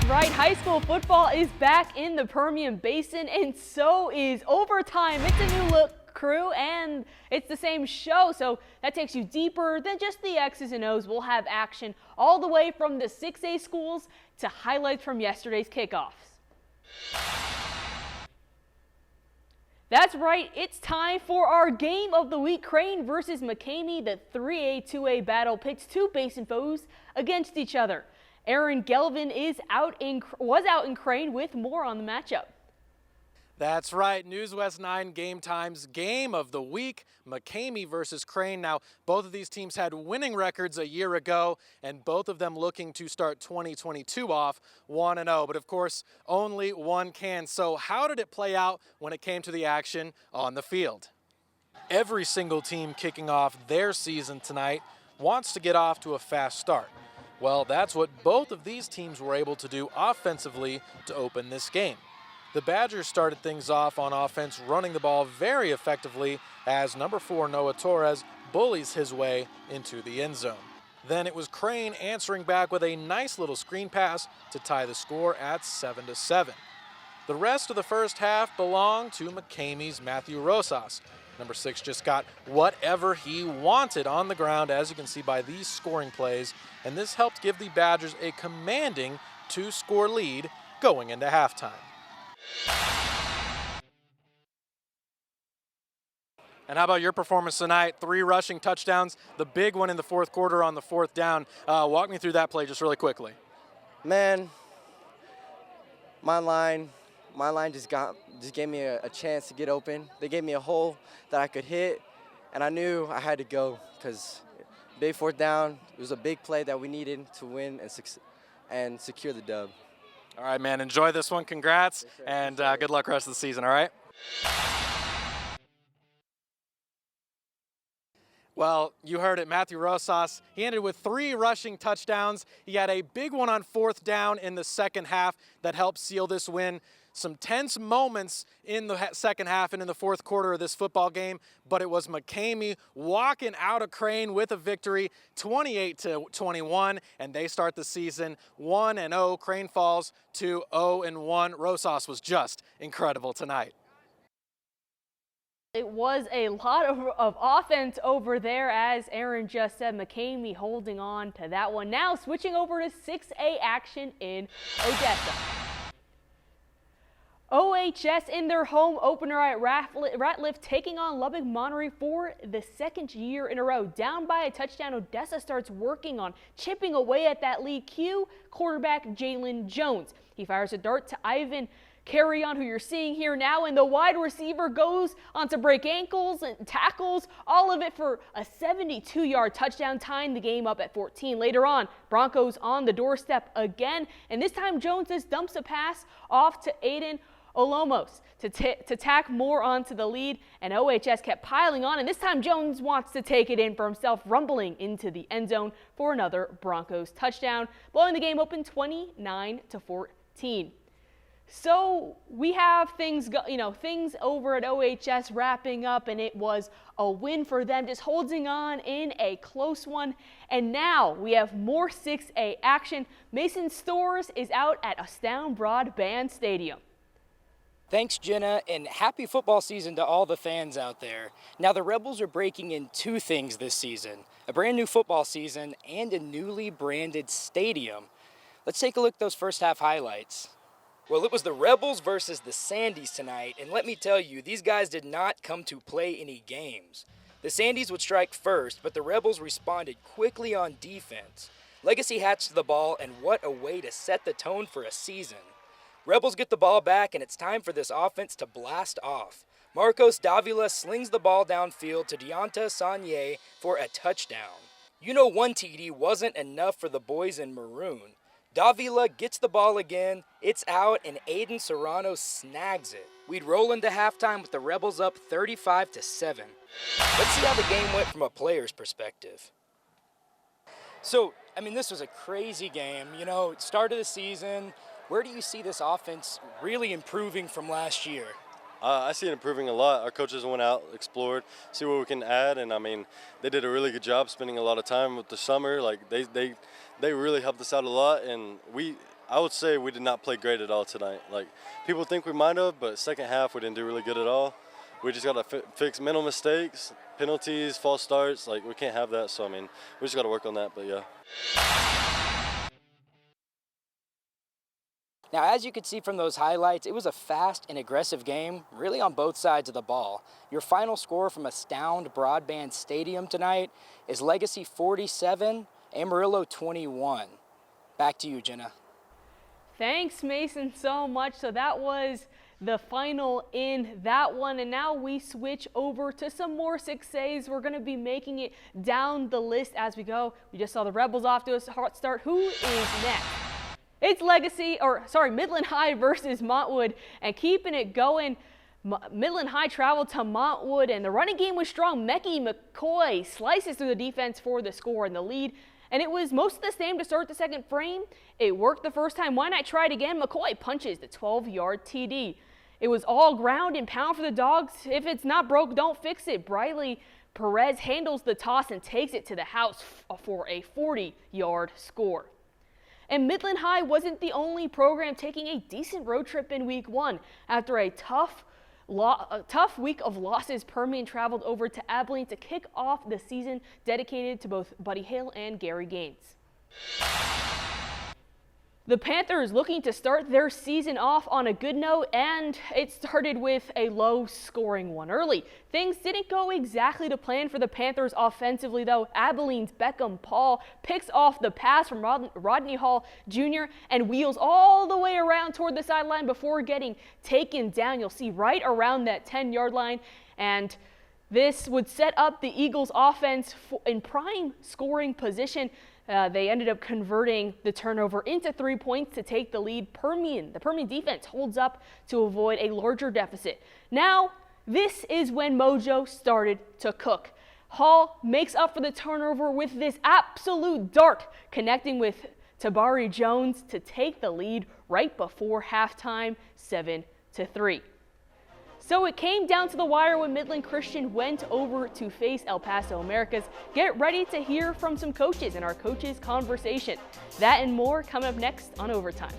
right, high school football is back in the Permian Basin, and so is overtime. It's a new look crew, and it's the same show, so that takes you deeper than just the X's and O's. We'll have action all the way from the 6A schools to highlights from yesterday's kickoffs. That's right, it's time for our game of the week. Crane versus McKee. The 3A, 2A battle pits two Basin foes against each other. Aaron Gelvin was out in Crane with more on the matchup. That's right, NewsWest 9 Game Time's game of the week, McKee versus Crane. Now, both of these teams had winning records a year ago, and both of them looking to start 2022 off 1-0. But of course, only one can. So how did it play out when it came to the action on the field? Every single team kicking off their season tonight wants to get off to a fast start. Well, that's what both of these teams were able to do offensively to open this game. The Badgers started things off on offense, running the ball very effectively as number 4 Noah Torres bullies his way into the end zone. Then it was Crane answering back with a nice little screen pass to tie the score at 7-7. The rest of the first half belonged to McKee's Matthew Rosas. Number 6 just got whatever he wanted on the ground, as you can see by these scoring plays, and this helped give the Badgers a commanding 2-score lead going into halftime. And how about your performance tonight? 3 rushing touchdowns, the big one in the fourth quarter on the 4th down. Walk me through that play just really quickly. Man, my line just gave me a chance to get open. They gave me a hole that I could hit, and I knew I had to go because big 4th down, it was a big play that we needed to win and secure the dub. All right, man, enjoy this one. Congrats, yes, and good luck rest of the season, all right? Well, you heard it, Matthew Rosas. He ended with 3 rushing touchdowns. He had a big one on 4th down in the second half that helped seal this win. Some tense moments in the second half and in the fourth quarter of this football game, but it was McKee walking out of Crane with a victory, 28-21, and they start the season 1-0. Crane falls to 0-1. Rosas was just incredible tonight. It was a lot of offense over there, as Aaron just said. McKee holding on to that one. Now switching over to 6A action in Odessa. OHS in their home opener at Ratliff taking on Lubbock Monterey for the 2nd year in a row. Down by a touchdown, Odessa starts working on chipping away at that lead. Cue quarterback Jalen Jones. He fires a dart to Ivan Carry-on, who you're seeing here now, and the wide receiver goes on to break ankles and tackles, all of it for a 72-yard touchdown, tying the game up at 14. Later on, Broncos on the doorstep again, and this time Jones just dumps a pass off to Aiden Olomos to tack more onto the lead, and OHS kept piling on, and this time Jones wants to take it in for himself, rumbling into the end zone for another Broncos touchdown, blowing the game open 29-14. So we have things over at OHS wrapping up, and it was a win for them, just holding on in a close one. And now we have more 6A action. Mason Storrs is out at Astound Broadband Stadium. Thanks, Jenna, and happy football season to all the fans out there. Now, the Rebels are breaking in 2 things this season: a brand new football season and a newly branded stadium. Let's take a look at those first half highlights. Well, it was the Rebels versus the Sandys tonight, and let me tell you, these guys did not come to play any games. The Sandys would strike first, but the Rebels responded quickly on defense. Legacy hatched the ball, and what a way to set the tone for a season. Rebels get the ball back, and it's time for this offense to blast off. Marcos Davila slings the ball downfield to Deonta Sanye for a touchdown. You know, one TD wasn't enough for the boys in maroon. Davila gets the ball again, it's out, and Aiden Serrano snags it. We'd roll into halftime with the Rebels up 35-7. Let's see how the game went from a player's perspective. So, this was a crazy game. Start of the season. Where do you see this offense really improving from last year? I see it improving a lot. Our coaches went out, explored, see what we can add, and they did a really good job spending a lot of time with the summer. Like they really helped us out a lot, and I would say we did not play great at all tonight. Like, people think we might have, but second half we didn't do really good at all. We just got to fix mental mistakes, penalties, false starts. Like, we can't have that. So, I mean, we just got to work on that, but yeah. Now, as you could see from those highlights, it was a fast and aggressive game, really on both sides of the ball. Your final score from Astound Broadband Stadium tonight is Legacy 47, Amarillo 21. Back to you, Jenna. Thanks, Mason, so much. So that was the final in that one. And now we switch over to some more 6As. We're going to be making it down the list as we go. We just saw the Rebels off to a hot start. Who is next? It's Midland High versus Mottwood, and keeping it going. Midland High traveled to Mottwood, and the running game was strong. McKee slices through the defense for the score and the lead, and it was most of the same to start the second frame. It worked the first time. Why not try it again? McKee punches the 12-yard TD. It was all ground and pound for the Dogs. If it's not broke, don't fix it. Briley Perez handles the toss and takes it to the house for a 40-yard score. And Midland High wasn't the only program taking a decent road trip in week one. After a tough week of losses, Permian traveled over to Abilene to kick off the season dedicated to both Buddy Hale and Gary Gaines. The Panthers looking to start their season off on a good note, and it started with a low-scoring one early. Things didn't go exactly to plan for the Panthers offensively, though. Abilene's Beckham Paul picks off the pass from Rodney Hall Jr. and wheels all the way around toward the sideline before getting taken down. You'll see right around that 10-yard line, and this would set up the Eagles' offense in prime scoring position. They ended up converting the turnover into 3 points to take the lead. The Permian defense holds up to avoid a larger deficit. Now, this is when mojo started to cook. Hall makes up for the turnover with this absolute dart, connecting with Tabari Jones to take the lead right before halftime, 7-3. So it came down to the wire when Midland Christian went over to face El Paso Americas. Get ready to hear from some coaches in our coaches conversation. That and more coming up next on Overtime.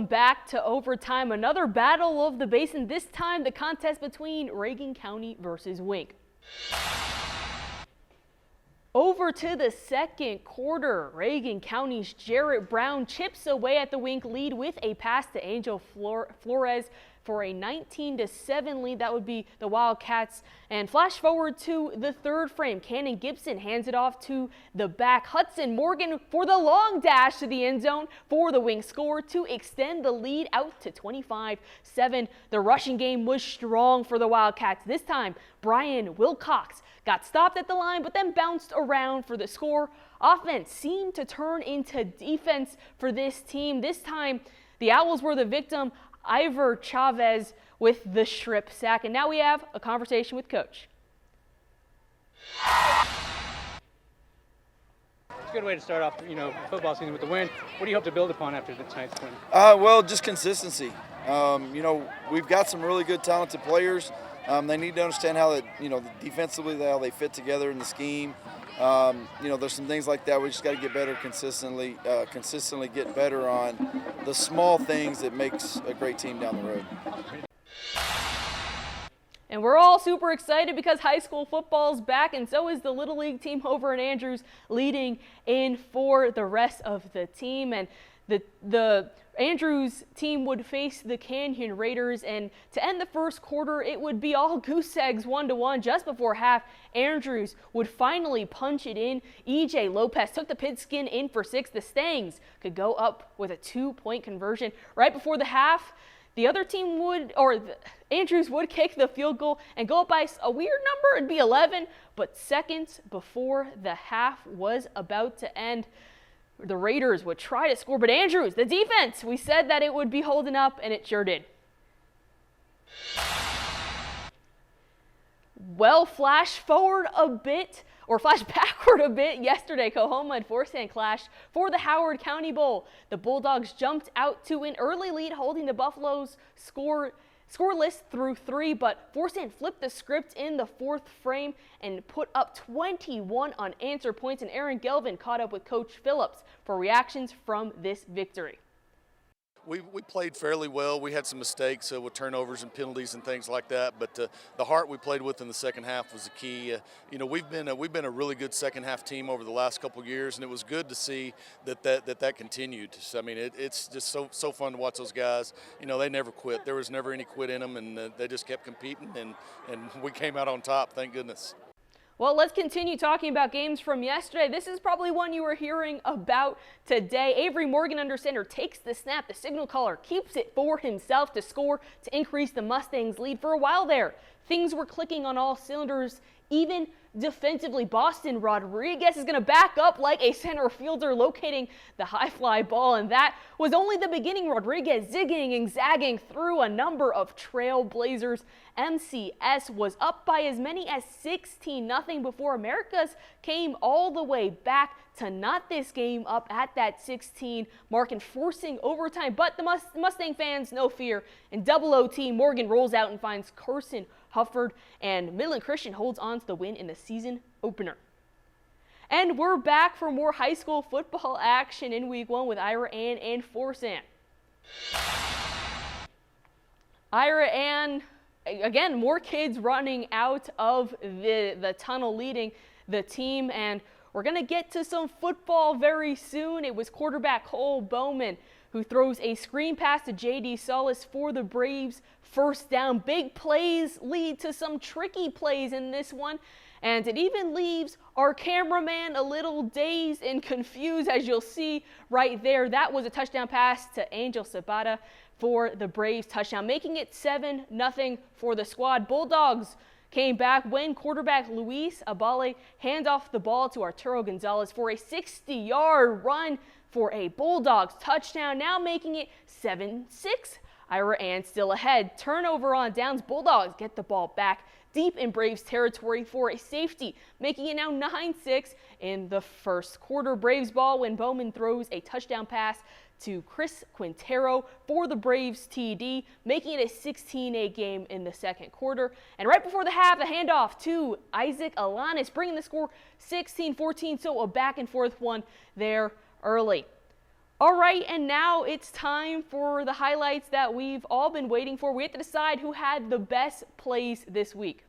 Back to overtime, another battle of the basin, this time the contest between Reagan County versus Wink. Over to the second quarter, Reagan County's Jarrett Brown chips away at the Wink lead with a pass to Angel Flores for a 19-7 lead. That would be the Wildcats. And flash forward to the third frame. Cannon Gibson hands it off to the back. Hudson Morgan for the long dash to the end zone for the Wing score to extend the lead out to 25-7. The rushing game was strong for the Wildcats. This time, Brian Wilcox got stopped at the line, but then bounced around for the score. Offense seemed to turn into defense for this team. This time, the Owls were the victim. Ivor Chavez with the strip sack. And now we have a conversation with Coach. It's a good way to start off, football season with the win. What do you hope to build upon after tonight's win? Well, just consistency. We've got some really good, talented players. They need to understand how defensively how they fit together in the scheme. There's some things like that. We just got to get better consistently get better on the small things that makes a great team down the road. And we're all super excited because high school football's back, and so is the Little League team over in Andrews, leading in for the rest of the team. And the Andrews team would face the Canyon Raiders, and to end the first quarter, it would be all goose eggs 1-1. Just before half, Andrews would finally punch it in. EJ Lopez took the pigskin in for 6. The Stangs could go up with a 2-point conversion. Right before the half, the other team Andrews would kick the field goal and go up by a weird number. It'd be 11, but seconds before the half was about to end, the Raiders would try to score, but Andrews, the defense, we said that it would be holding up, and it sure did. Well, flash backward a bit. Yesterday, Coahoma and Forsan clashed for the Howard County Bowl. The Bulldogs jumped out to an early lead, holding the Buffaloes scoreless through 3, but Forsan flipped the script in the fourth frame and put up 21 unanswered points, and Aaron Gelvin caught up with Coach Phillips for reactions from this victory. We played fairly well. We had some mistakes with turnovers and penalties and things like that, but the heart we played with in the second half was the key. We've been a really good second half team over the last couple of years, and it was good to see that continued. So, I mean, it's just so fun to watch those guys. They never quit. There was never any quit in them, and they just kept competing, and we came out on top, thank goodness. Well, let's continue talking about games from yesterday. This is probably one you were hearing about today. Avery Morgan under center takes the snap. The signal caller keeps it for himself to score to increase the Mustangs' lead. For a while there, things were clicking on all cylinders, even defensively. Boston Rodriguez is going to back up like a center fielder, locating the high fly ball, and that was only the beginning. Rodriguez zigging and zagging through a number of trailblazers. MCS was up by as many as 16-0 before Americas came all the way back to knot this game up at that 16 mark and forcing overtime. But the Mustang fans, no fear. In double OT, Morgan rolls out and finds Carson Hufford, and Midland Christian holds on to the win in the season opener. And we're back for more high school football action in week 1 with Ira Ann and Forsan. Ira Ann, again, more kids running out of the tunnel leading the team, and we're going to get to some football very soon. It was quarterback Cole Bowman who throws a screen pass to J.D. Solis for the Braves. First down. Big plays lead to some tricky plays in this one, and it even leaves our cameraman a little dazed and confused, as you'll see right there. That was a touchdown pass to Angel Sabata for the Braves touchdown, making it 7-0 for the squad. Bulldogs came back when quarterback Luis Abale hands off the ball to Arturo Gonzalez for a 60-yard run for a Bulldogs touchdown, now making it 7-6. Ira Ann still ahead. Turnover on downs. Bulldogs get the ball back deep in Braves territory for a safety, making it now 9-6 in the first quarter. Braves ball when Bowman throws a touchdown pass to Chris Quintero for the Braves TD, making it a 16-8 game in the second quarter. And right before the half, a handoff to Isaac Alanis, bringing the score 16-14, so a back and forth one there early. All right, and now it's time for the highlights that we've all been waiting for. We have to decide who had the best plays this week.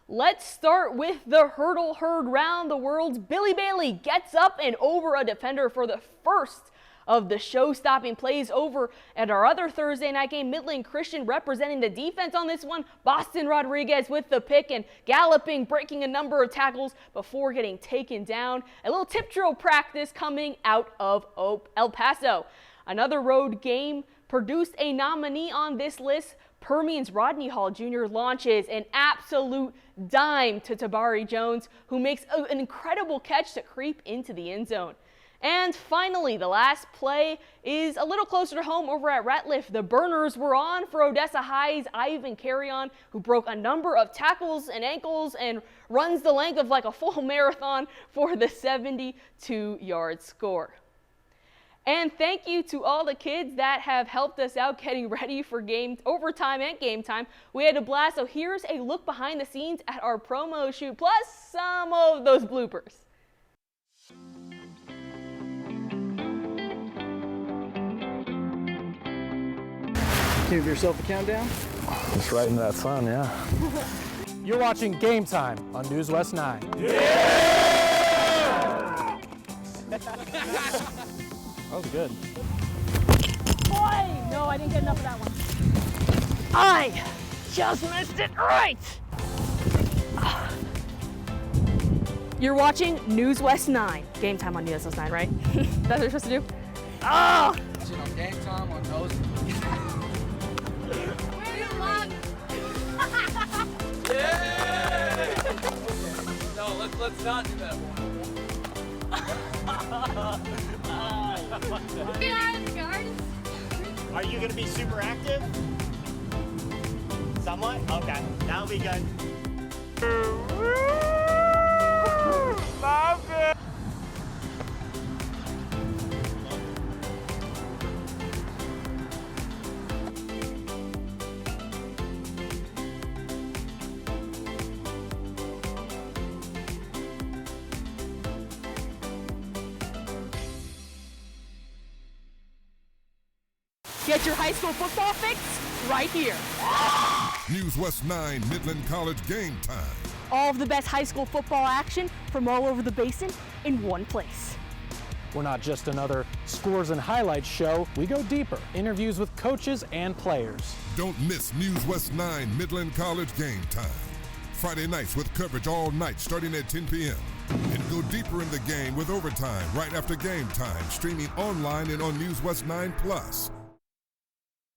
Let's start with the hurdle heard round the world. Billy Bailey gets up and over a defender for the first of the show-stopping plays over at our other Thursday night game. Midland Christian representing the defense on this one. Boston Rodriguez with the pick and galloping, breaking a number of tackles before getting taken down. A little tip drill practice coming out of El Paso. Another road game produced a nominee on this list. Permian's Rodney Hall Jr. launches an absolute dime to Tabari Jones, who makes an incredible catch to creep into the end zone. And finally, the last play is a little closer to home over at Ratliff. The burners were on for Odessa High's Ivan Carrion, who broke a number of tackles and ankles and runs the length of like a full marathon for the 72-yard score. And thank you to all the kids that have helped us out getting ready for overtime and game time. We had a blast, so here's a look behind the scenes at our promo shoot, plus some of those bloopers. Give yourself a countdown. Just right into that sun, yeah. You're watching Game Time on NewsWest 9. That was good. Boy! No, I didn't get enough of that one. I just missed it right! You're watching NewsWest 9. Game Time on NewsWest 9, right? That's what you're supposed to do? Oh! On Game Time on those. No, let's not do that one. Are you going to be super active? Somewhat? Okay, that'll be good. Love it! Get your high school football fix right here. NewsWest 9 Midland College Game Time. All of the best high school football action from all over the basin in one place. We're not just another scores and highlights show. We go deeper. Interviews with coaches and players. Don't miss NewsWest 9 Midland College Game Time. Friday nights with coverage all night starting at 10 p.m. And go deeper in the game with overtime right after game time, streaming online and on NewsWest 9 Plus.